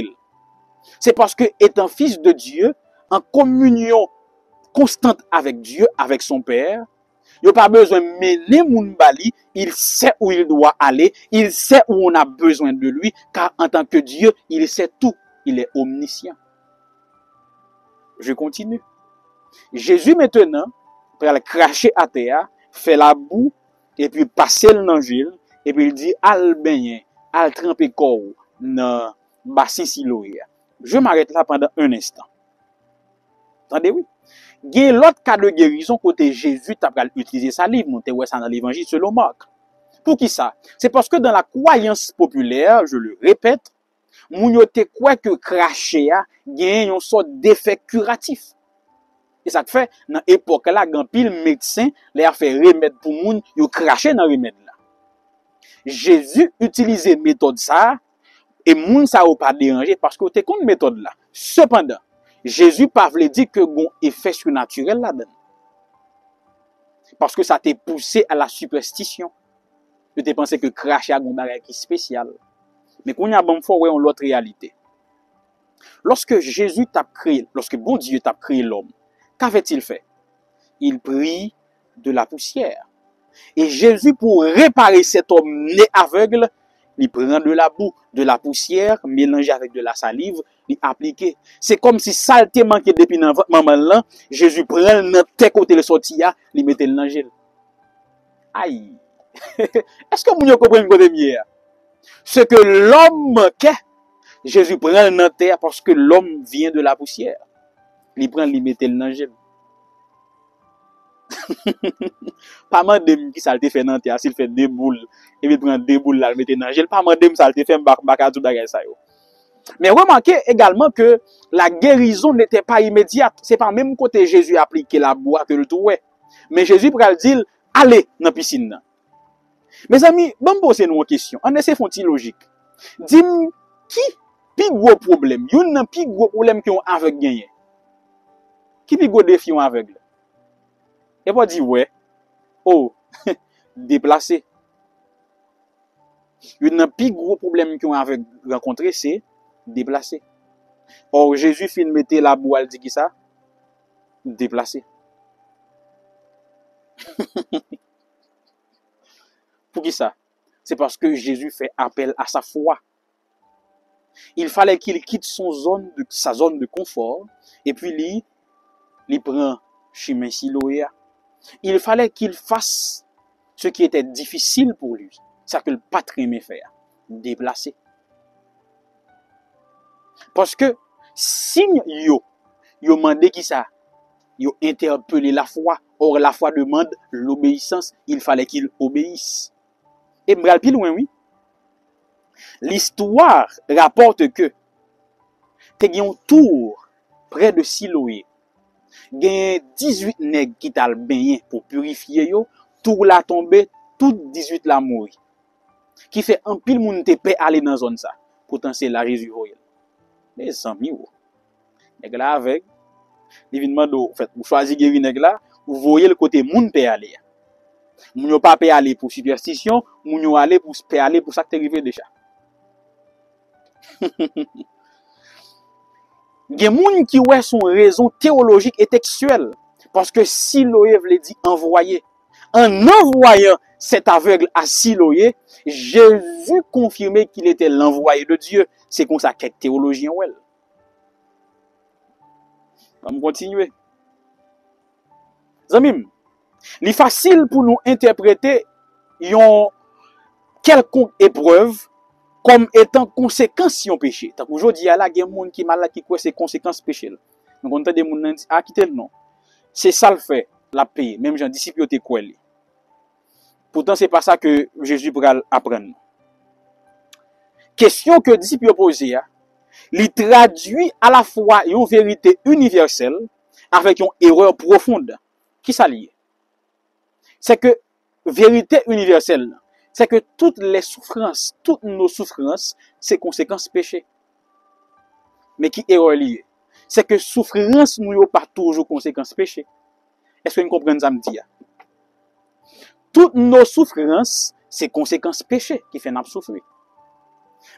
C'est parce que, étant fils de Dieu, en communion constante avec Dieu, avec son Père, il n'a pas besoin de mener moun bali, il sait où il doit aller, il sait où on a besoin de lui, car en tant que Dieu, il sait tout, il est omniscient. Je continue. Jésus maintenant, pour aller cracher à terre, fait la boue, et puis passer l'angile, et puis il dit, al baigner, al tremper corps dans bassin Siloé. Je m'arrête là pendant un instant. Entendez, oui? Il y a l'autre cas de guérison côté Jésus t'a utilisé sa livre, nous t'es ça dans l'évangile selon Marc. Pour qui ça? C'est parce que dans la croyance populaire, je le répète, moun yo te croit que cracher a gagne une sorte d'effet curatif. Et ça te fait dans époque là, grand pile médecin les a fait remède pour moun yo cracher dans remède là. Jésus utilisait méthode ça et moun ça ou pas déranger parce que te connait méthode là. Cependant, Jésus pas voulu dire que gon effet surnaturel là-dedans. Parce que ça t'est poussé à la superstition. Tu t'es pensé que cracher a gon bagay qui spécial. Mais qu'on y a bon fois ouais on l'autre réalité. Lorsque Jésus t'a créé, lorsque bon Dieu t'a créé l'homme, qu'avait-il fait? Il prit de la poussière. Et Jésus, pour réparer cet homme né aveugle, il prend de la boue, de la poussière, mélangée avec de la salive, il applique. C'est comme si saleté manquait depuis dans votre maman là, Jésus prend le tes côté le sorti, il mettait dans l'angèle. Aïe! Est-ce que vous comprenez côté mieux? Ce que l'homme manquait, Jésus prend le terre parce que l'homme vient de la poussière. Il prend, il mettait dans l'angèle. Pas mandem qui ça te fait dans terre, s'il fait des boules, et puis prend deux boules là, le mettre dans l'angèle, pas mandem ça te fait baka tout bagay ça yo. Mais remarquez également que la guérison n'était pas immédiate. C'est pas même côté Jésus appliqué la boue que le tout. Mais Jésus pral dire, allez dans la piscine. Mes amis, bon poser nous une question. On essaie font logique. Dis-moi, qui pi gros problème? Yon nan pi gros problème qui ont aveugle gagné. Qui pi gros défi ont aveugle? Et pas dire ouais. Oh, déplacé. Yon nan pi gros problème qui ont aveugle rencontré c'est déplacé. Or Jésus fin mette la boue, elle dit qui ça? Déplacé. Pour qui ça? C'est parce que Jésus fait appel à sa foi. Il fallait qu'il quitte sa zone de confort et puis il prend chemin Siloé. Il fallait qu'il fasse ce qui était difficile pour lui. Ça que le patron aimait faire. Déplacer. Parce que si yo mandé qui ça, yo interpellé la foi. Or la foi demande l'obéissance. Il fallait qu'il obéisse. Et m'bral plus loin, oui. L'histoire rapporte que te gen un tour près de Siloé. Gen 18 nèg qui tal baigné pour purifier yo, tour la tombé, tout 18 la mouri. Qui fait un pile moun te pe aller dans zone ça. Pourtant c'est la Jésus royal. Les amis, nèg la avec divinement en fait, vous choisir guéri nèg la, vous voyez le côté moun pe aller. Moun yo pas pe aller pour superstition, moun yo aller pour pe aller pour ça qui arrivé déjà. Gen moun qui ouais son raison théologique et textuelle parce que Siloé veut dire envoyer. En envoyant cet aveugle à Siloé, Jésus confirmait qu'il était l'envoyé de Dieu. C'est comme ça quelques théologiens ouais. On va continuer. Zamim, il est facile pour nous interpréter yon quelconque épreuve comme étant conséquence si on péché. Tant qu'aujourd'hui, il y a là des gens qui malade qui croient c'est conséquence péché. Donc on entend des gens qui ah quitter le nom. C'est ça le fait, la paix. Même Jean disciple te croit. Pourtant c'est pas ça que Jésus pourra apprendre. Question que disciple posé il traduit à la fois une vérité universelle avec une erreur profonde. Qui ça lié? C'est que vérité universelle, c'est que toutes les souffrances, toutes nos souffrances, c'est conséquences péché. mais qui est relié. C'est que souffrance nous n'a pas toujours conséquence péché. Est-ce que vous comprenez ça me dit? Toutes nos souffrances, c'est conséquence péché qui fait nous souffrir.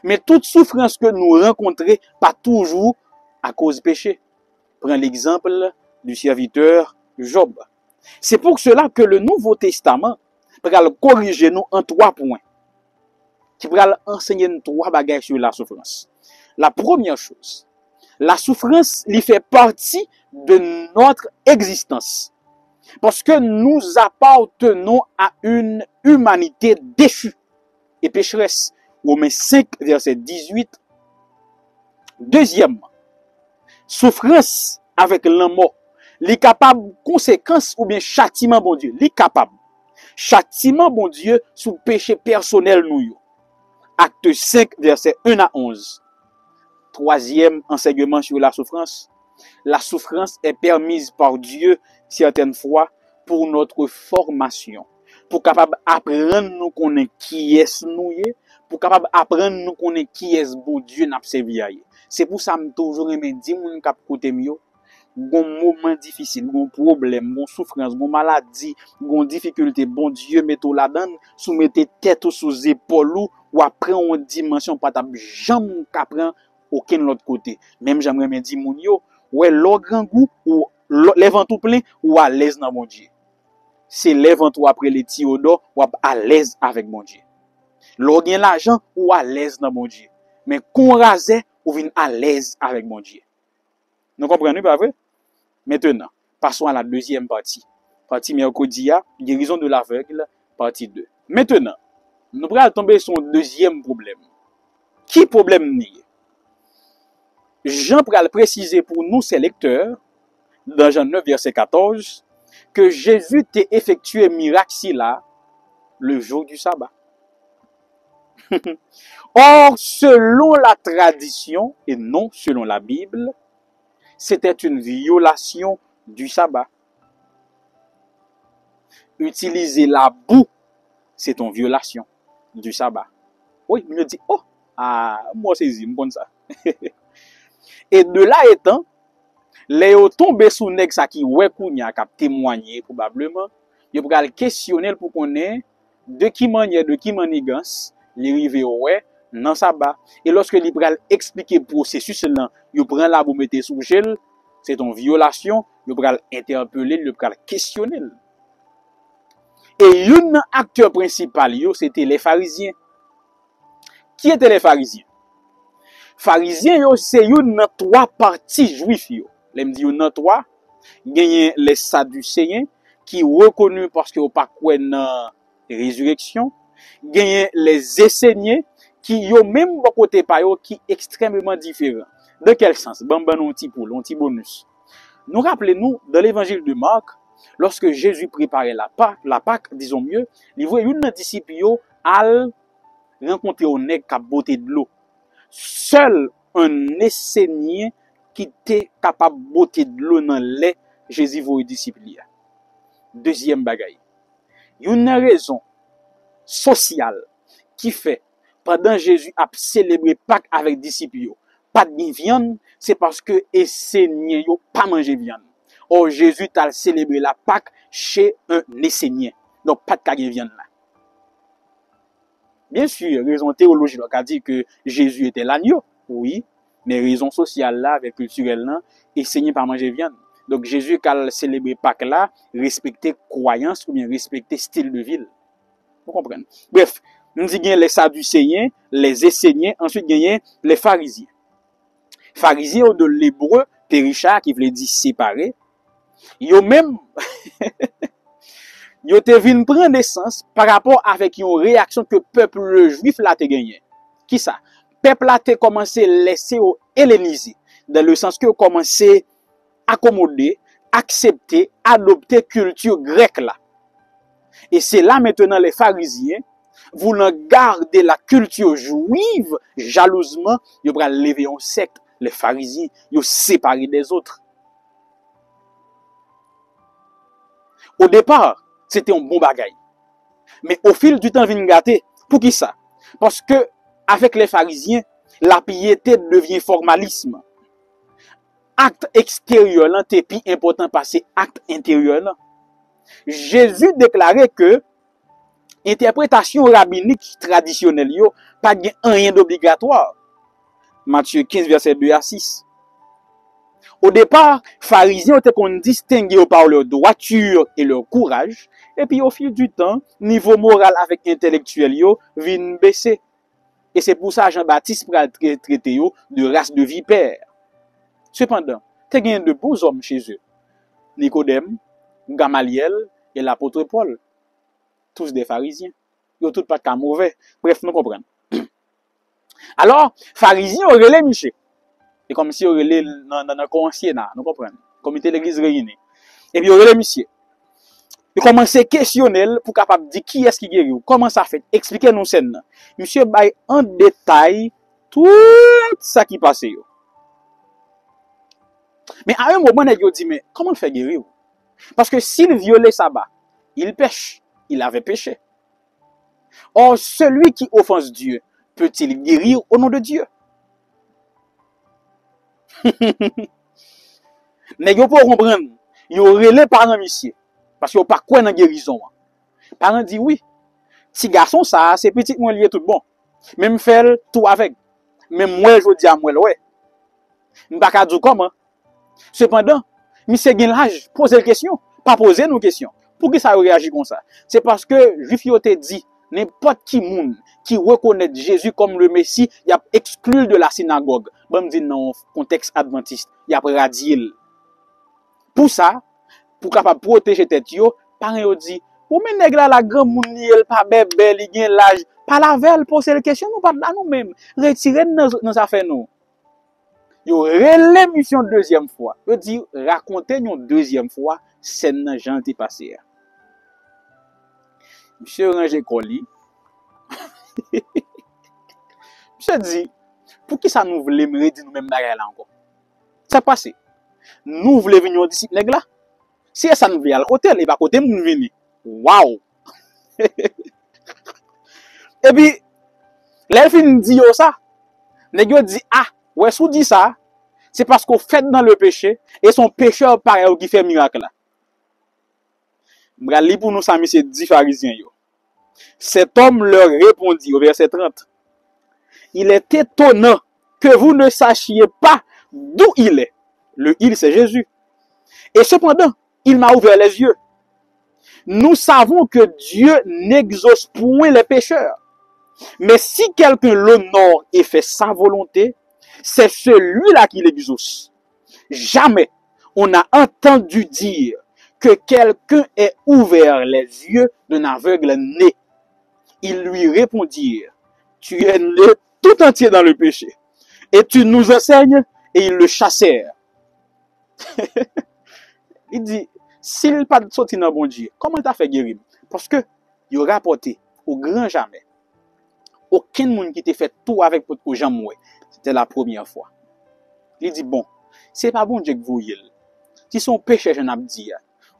Mais toute souffrance que nous rencontrons, pas toujours à cause du péché. Prends l'exemple du serviteur Job. C'est pour cela que le Nouveau Testament va corriger nous en 3 points. Qui va enseigner nous 3 bagages sur la souffrance. La première chose, la souffrance lui fait partie de notre existence. Parce que nous appartenons à une humanité déchue et pécheresse. Romains 5, verset 18. Deuxièmement, souffrance avec la mort. Les capables conséquences ou bien châtiment bon Dieu. Les capables. Châtiment bon Dieu sous péché personnel nous. Acte 5, verset 1 à 11. Troisième enseignement sur la souffrance. La souffrance est permise par Dieu certaines fois pour notre formation. Pour capable apprendre nous connaître qui est nous, pour capable apprendre nous connaître qui est bon Dieu n'a servi. C'est pour ça que toujours aimé dire moun k'ap kote miyo, gon moment difficile, gon problème, gon souffrance, gon maladie, gon difficulté, bon Dieu metto la donne, soumettez tête sous épaule ou après en dimension pas t'a jamais qu'apprend aucun autre côté. Même j'aimerais dire moun yo, ouais l'or grand goût ou les vents tout plein ou à l'aise dans mon Dieu. C'est les vents tout après les tiodo ou à l'aise avec mon Dieu. L'or gen l'argent ou à l'aise dans mon Dieu. Mais qu'on rasait ou vient à l'aise avec mon Dieu. Nous comprenons pas vrai? Maintenant, passons à la deuxième partie. Partie mercredi, guérison de l'aveugle, partie 2. Maintenant, nous allons tomber sur un deuxième problème. Qui problème n'est? Jean pral préciser pour nous, ses lecteurs, dans Jean 9, verset 14, que Jésus t'a effectué miracle là, le jour du sabbat. Or, selon la tradition, et non selon la Bible, c'était une violation du sabbat. Utiliser la boue, c'est une violation du sabbat. Oui, il me dit, oh, moi c'est bon ça. Et de là étant, les ont tombé sous nèg ça qui ouais kounya qui a témoigné probablement, il va questionner pour connaître de qui manigance les rivé ouais dans sabbat. Et lorsque il va expliquer processus là, il prend la boue mettre sous gel, c'est une violation, il va interpeller, il va questionner. Et un acteur principal c'était les pharisiens. Qui étaient les pharisiens? Pharisiens c'est une 3 parties juifs yo. Les me dit une 3, gagné les sadducéens qui reconnus parce que pas quoi dans résurrection, gagné les esséniens qui yo même bon côté pa yo qui extrêmement différent. Dans quel sens? Ban un petit poule, un petit bonus. Nous rappelez-nous dans l'évangile de Marc, lorsque Jésus préparait la Pâque, disons mieux, il voit une disciple yo al rencontrer un nèg qui a boté de l'eau. Seul un essénien qui était capable de botter de l'eau dans le lait, Jésus voit les disciples. Deuxième bagaille. Il y a une raison sociale qui fait, pendant Jésus a célébré Pâques avec disciples, pas de viande, c'est parce que essénien yo pas manger viande. Or Jésus a célébré la Pâques chez un essénien. Donc pas de viande là. Bien sûr, raison théologique a dit que Jésus était l'agneau, oui, mais raison sociale là, avec culturelle là, enseigné par manger viande. Donc Jésus, quand il célébrait Pâques là, respectait croyance ou bien respectait style de vie. Vous comprenez? Bref, nous disons les sadducéens, les esséniens, ensuite gagnent les pharisiens. Pharisiens de l'hébreu, Richard qui voulait dire séparé, ils même yo te vin prendre naissance par rapport avec une réaction que peuple juif là te gagné. Qui ça? Peuple là te commencé laisser au helléniser dans le sens que commencé accommoder, accepter, adopter culture grecque là. Et c'est là maintenant les pharisiens voulant garder la culture juive jalousement, ils vont lever un secte, les pharisiens, ils séparés des autres. Au départ, c'était un bon bagaille. Mais au fil du temps, vient gâter. Pour qui ça? Parce que, avec les pharisiens, la piété devient formalisme. acte extérieur là t'es plus important parce que acte intérieur là. Jésus déclarait que interprétation rabbinique traditionnelle yo pas rien d'obligatoire. Matthieu 15 verset 2 à 6. Au départ, pharisiens étaient qu'on distinguait par leur droiture et leur courage, et puis au fil du temps, niveau moral avec intellectuel yo vient baisser. Et c'est pour ça Jean-Baptiste pral traiter yo de race de vipères. Cependant, t'es gain de beaux hommes chez eux. Nicodème, Gamaliel et l'apôtre Paul, tous des pharisiens. Yo tout pas de mauvais. Bref, nous comprenons. Alors, pharisiens relè Michel. Et comme si relè dans le conseil là, nous comprenons. Comité l'église réunie. Et puis relè monsieur. Il commence à questionner pour capable dire qui est-ce qui guérit. Comment ça fait? Expliquez-nous scène. Monsieur bail en détail tout ça qui passe yo. Mais à un moment il dit mais comment le faire guérir? Parce que s'il violait sabbat, il pêche, il avait péché. Or celui qui offense Dieu peut-il guérir au nom de Dieu? Mais yo pour comprendre, yo relè parents monsieur parce que pas quoi dans guérison. Parents dit oui. Petit garçon ça c'est petit moi lié tout bon. Même faire tout avec. Même moi je dis à moi ouais. M'pa ka dire comment. Cependant, monsieur gen l'âge poser la question, pas poser nos questions. Pour que ça réagit comme ça? C'est parce que juif yo te dit n'importe qui monde qui reconnaît Jésus comme le Messie, il a exclu de la synagogue. Bon me dit dans contexte adventiste, il a radié. Pour ça, pour capable protéger tête yo, parents yo dit, ou men nèg la grand moun ni el pas bébé, li gen l'âge, pas la veille poser la question nous pas là nous même, retirer dans ça fait nous. Yo relè mission deuxième fois. Yo dit raconter une deuxième fois scène nan Jean ti passé. Monsieur ranger colis. Monsieur dit, pour qui ça nous voulait me redire nous même bagay là encore? Ça passé. Nous voulons venir disciples nèg là. Si ça nous vient à l'hôtel, il va côté nous venir. Waouh! Et puis, les fin dit yo ça. Nèg yo dit ah, ouais sou dit ça, c'est parce qu'on fait dans le péché et son pécheur pareil qui fait miracle là. M'gal li pour nous ça monsieur dit pharisiens yo. Cet homme leur répondit au verset 30. Il est étonnant que vous ne sachiez pas d'où il est. Le il c'est Jésus. Et cependant, il m'a ouvert les yeux. Nous savons que Dieu n'exauce point les pécheurs. Mais si quelqu'un l'honore et fait sa volonté, c'est celui-là qui l'exauce. Jamais on a entendu dire que quelqu'un ait ouvert les yeux d'un aveugle né. Ils lui répondirent, tu es né tout entier dans le péché, et tu nous enseignes, et ils le chassèrent. Il dit, s'il pas sorti dans bon Dieu, comment t'as fait guérir? Parce que, il a rapporté au grand jamais. Aucun monde qui t'a fait tout avec pour jamais. C'était la première fois. Il dit, bon, c'est pas bon Dieu que vous y êtes. Si son péché, j'en ai dit,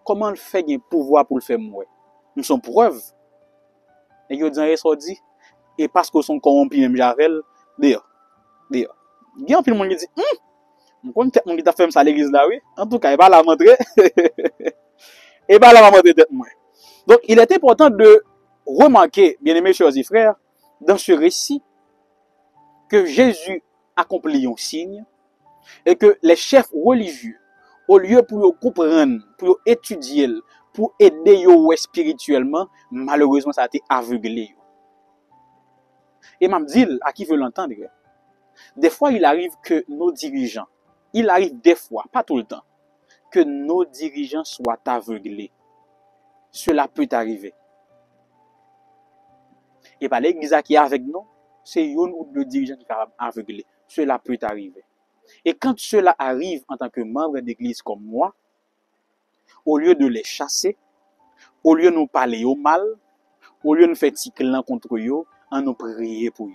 comment le fait un pouvoir pour le faire mourir? Nous sommes preuves. Et il dit, et parce que son corrompu même Javel, d'ailleurs. Il y a un peu de monde qui dit, on connaît mon qui t'a fait ça à l'église là, oui. En tout cas, il va la montrer. Il va la montrer tête moi. Donc, il est important de remarquer, bien aimés chers et frères, dans ce récit, que Jésus accomplit un signe et que les chefs religieux, au lieu pour comprendre, pour étudier, pour aider yo spirituellement, malheureusement, ça a été aveuglé. Et m'a dit à qui veut l'entendre. Des fois, il arrive que nos dirigeants, il arrive des fois, pas tout le temps, que nos dirigeants soient aveuglés. Cela peut arriver. Et pas l'église qui est avec nous, c'est une ou deux dirigeants qui sont aveuglés. Cela peut arriver. Et quand cela arrive en tant que membre d'église comme moi, au lieu de les chasser, au lieu de nous parler au mal, au lieu de nous faire petit clan contre eux, on nous prier pour eux.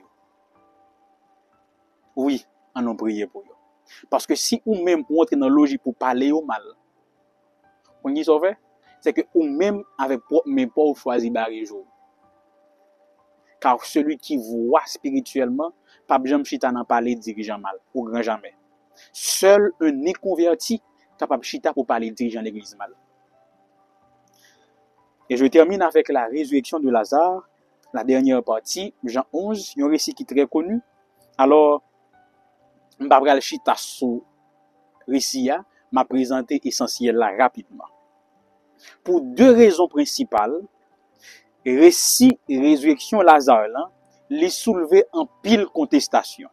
Oui, on nous prier pour eux. Parce que si ou même on entre dans la logique pour parler au mal, on dit ça fait, c'est que ou même avec même pas choisi barrer jour. Car celui qui voit spirituellement, pas jamais chita n'en parler dirigeant mal, ou grand jamais. Seul un inconverti capable de chita pour parler dirigeant l'église mal. Et je termine avec la résurrection de Lazare, la dernière partie, Jean 11, un récit qui est très connu. Alors, je ne vais pas chita sur récit, m'a présenté essentiel là rapidement. Pour deux raisons principales, récit résurrection Lazare là, les soulevé en pile contestation.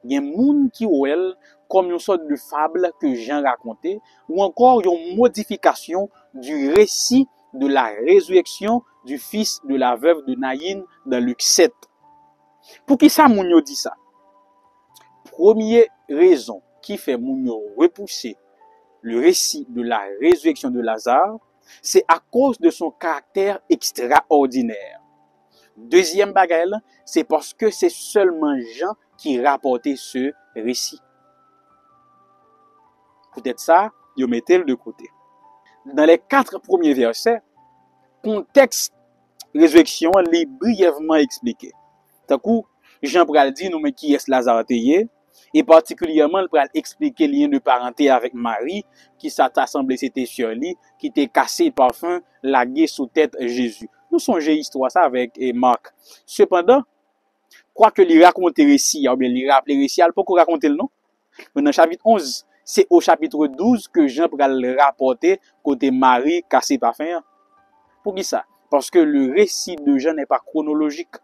Il y a des gens qui ont comme une sorte de fable que Jean racontait, ou encore une modification du récit de la résurrection du fils de la veuve de Naïn dans Luc 7. Pour qui ça moun yo dit ça? Première raison qui fait moun yo repousser le récit de la résurrection de Lazare, c'est à cause de son caractère extraordinaire. Deuxième bagaille, c'est parce que c'est seulement Jean qui rapportait ce récit. Peut-être ça, yo mettez le de côté. Dans les 4 premiers versets, contexte résurrection est brièvement expliqué. D'un coup, Jean pral dit nous mais qui est Lazare teye, et particulièrement il pral expliquer lien de parenté avec Marie qui s'est assemblé c'était sur lui qui était cassé parfum lagué sous tête Jésus. Nous songez histoire ça avec Marc. Cependant, quoi que lui raconte récit ou bien lui rappeler récit, il peut raconter le nom. Dans chapitre 11, c'est au chapitre 12 que Jean pral rapporter côté Marie cassé parfum. Pour qui ça? Parce que le récit de Jean n'est pas chronologique.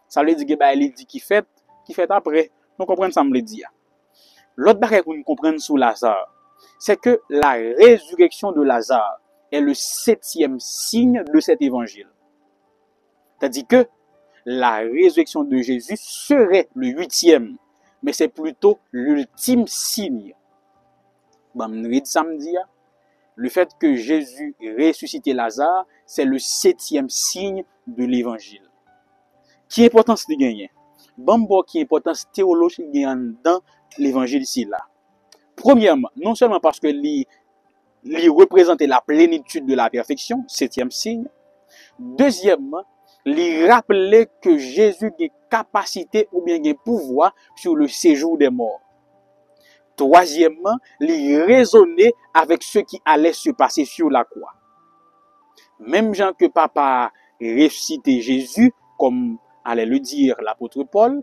Ça veut dire que il dit qui fait après. Nous comprenons ça me dire. L'autre bagage pour nous comprendre sur Lazare, c'est que la résurrection de Lazare est le 7e signe de cet évangile. C'est-à-dire que la résurrection de Jésus serait le 8e, mais c'est plutôt l'ultime signe. Samedi, le fait que Jésus ressuscité Lazare, c'est le 7e signe de l'évangile. Qui importance de gagner? Bon, qui importance théologique dans l'évangile ici là. Premièrement, non seulement parce que il représente la plénitude de la perfection, 7e signe. Deuxièmement, il rappelait que Jésus a capacité ou bien a pouvoir sur le séjour des morts. Troisièmement, il raisonnait avec ce qui allait se passer sur la croix. Même Jean que papa ressuscité Jésus, comme allait le dire l'apôtre Paul,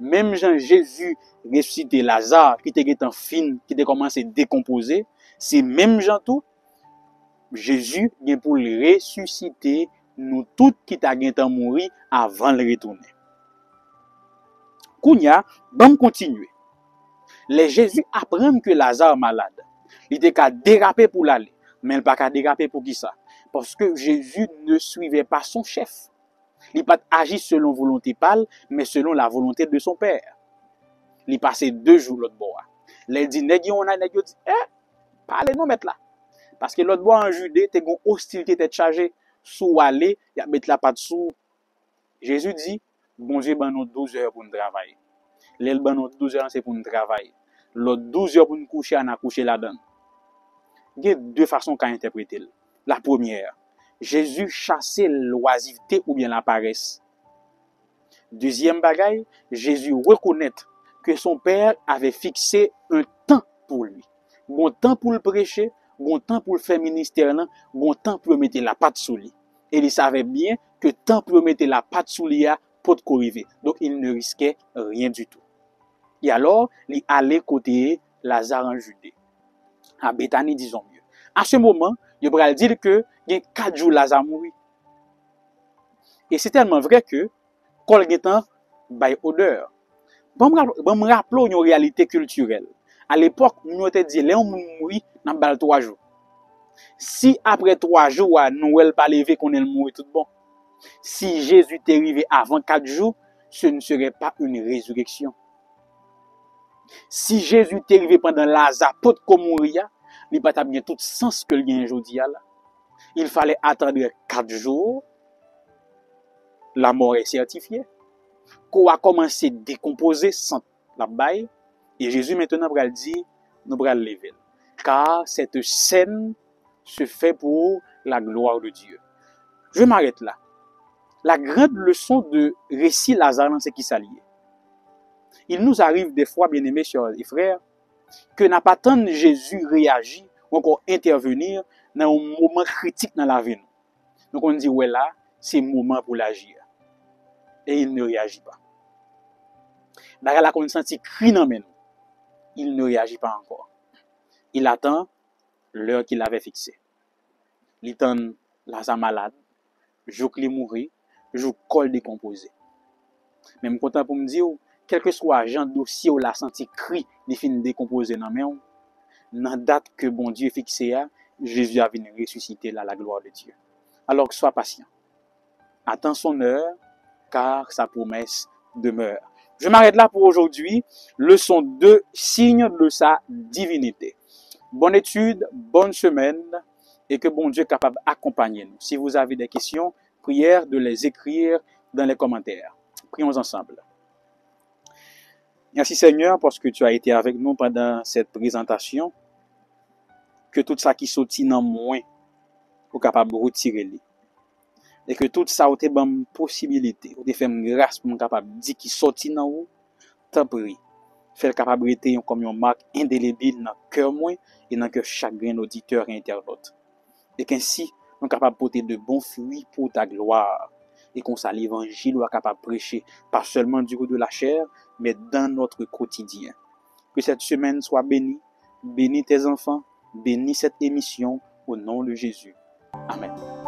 même Jean Jésus ressuscité Lazare, qui était en fin, qui était commencé à décomposer, c'est même Jean tout, Jésus vient pour le ressusciter, nous tous qui t'a mourir avant de retourner. Kounya, bon continuer. Les Jésus apprennent que Lazare malade. Il était qu'à déraper pour l'aller, mais il n'a pas qu'à déraper pour qui ça? Parce que Jésus ne suivait pas son chef. Il n'a pas agi selon volonté pâle, mais selon la volonté de son père. Il passait 2 jours l'autre bois. Il dit, on a dit, parlez nous mettre là. Parce que l'autre bois en Judée, t'es une hostilité t'es chargé sous aller, il y a mettre la patte sous. Jésus dit, bon Dieu, ben nous 12 heures pour nous travailler. L'el ben nous 12 heures, c'est pour nous travailler. L'autre 12 heures pour nous coucher, on a couché là-dedans. Il y a 2 façons qu'à interpréter. La première, Jésus chassait l'oisiveté ou bien la paresse. Deuxième bagaille, Jésus reconnaît que son Père avait fixé un temps pour lui. Bon temps pour le prêcher, bon temps pour le faire ministère, bon temps pour mettre la patte sous lui. Et il savait bien que temps pour mettre la patte sous lui pour te corriger. Donc il ne risquait rien du tout. Et alors, il allait côté Lazare en Judée. À Béthanie, disons mieux. À ce moment, il va dire que il y a 4 jours Lazare mourit. Et c'est tellement vrai que, quand il y a temps, il odeur. Bon, me rappelons une réalité culturelle. À l'époque, nous avons dit, les gens mourir dans 3 jours. Si après 3 jours, Noël pas levé qu'on est mourir tout bon. Si Jésus est arrivé avant 4 jours, ce ne serait pas une résurrection. Si Jésus est arrivé pendant Lazare, pour mourir, il n'a pas bien tout sens que le gain aujourd'hui là. Il fallait attendre 4 jours. La mort est certifiée. Qu'on a commencé à décomposer sans la baille. Et Jésus maintenant va dire, nous va lever. Car cette scène se fait pour la gloire de Dieu. Je m'arrête là. La grande leçon de récit Lazare, c'est qui s'allie. Il nous arrive des fois, bien aimés chers et frères, que n'a pas tant Jésus réagir ou encore intervenir dans un moment critique dans la vie. Donc on dit, ouais là, c'est le moment pour l'agir. Et il ne réagit pas. D'ailleurs, là, qu'on senti cri dans nous, il ne réagit pas encore. Il attend l'heure qu'il avait fixée. Il attend la malade, jour qu'il est mouru, jour col décomposé. Même content pour me dire, quel que soit agent dossier ou la senti cri, il finit décomposé dans main, dans date que bon Dieu fixé, Jésus a venu ressusciter là la gloire de Dieu. Alors sois patient. Attends son heure, car sa promesse demeure. Je m'arrête là pour aujourd'hui. Leçon 2, signe de sa divinité. Bonne étude, bonne semaine, et que bon Dieu est capable d'accompagner nous. Si vous avez des questions, prière de les écrire dans les commentaires. Prions ensemble. Merci Seigneur parce que tu as été avec nous pendant cette présentation. Que tout ça qui sortit dans moi, ou capable de retirer les. Et que tout ça, te bonne possibilité, ou te fait une grâce pour capable de dire qui sorti dans vous, t'en prie. Fais capable de comme une marque indélébile dans le cœur moi et dans le cœur chaque auditeur et internaute. Et qu'ainsi, nous sommes capables de porter de bons fruits pour ta gloire. Et qu'on soit l'évangile soit capable de prêcher, pas seulement du coup de la chair, mais dans notre quotidien. Que cette semaine soit bénie, bénis tes enfants, bénis cette émission au nom de Jésus. Amen.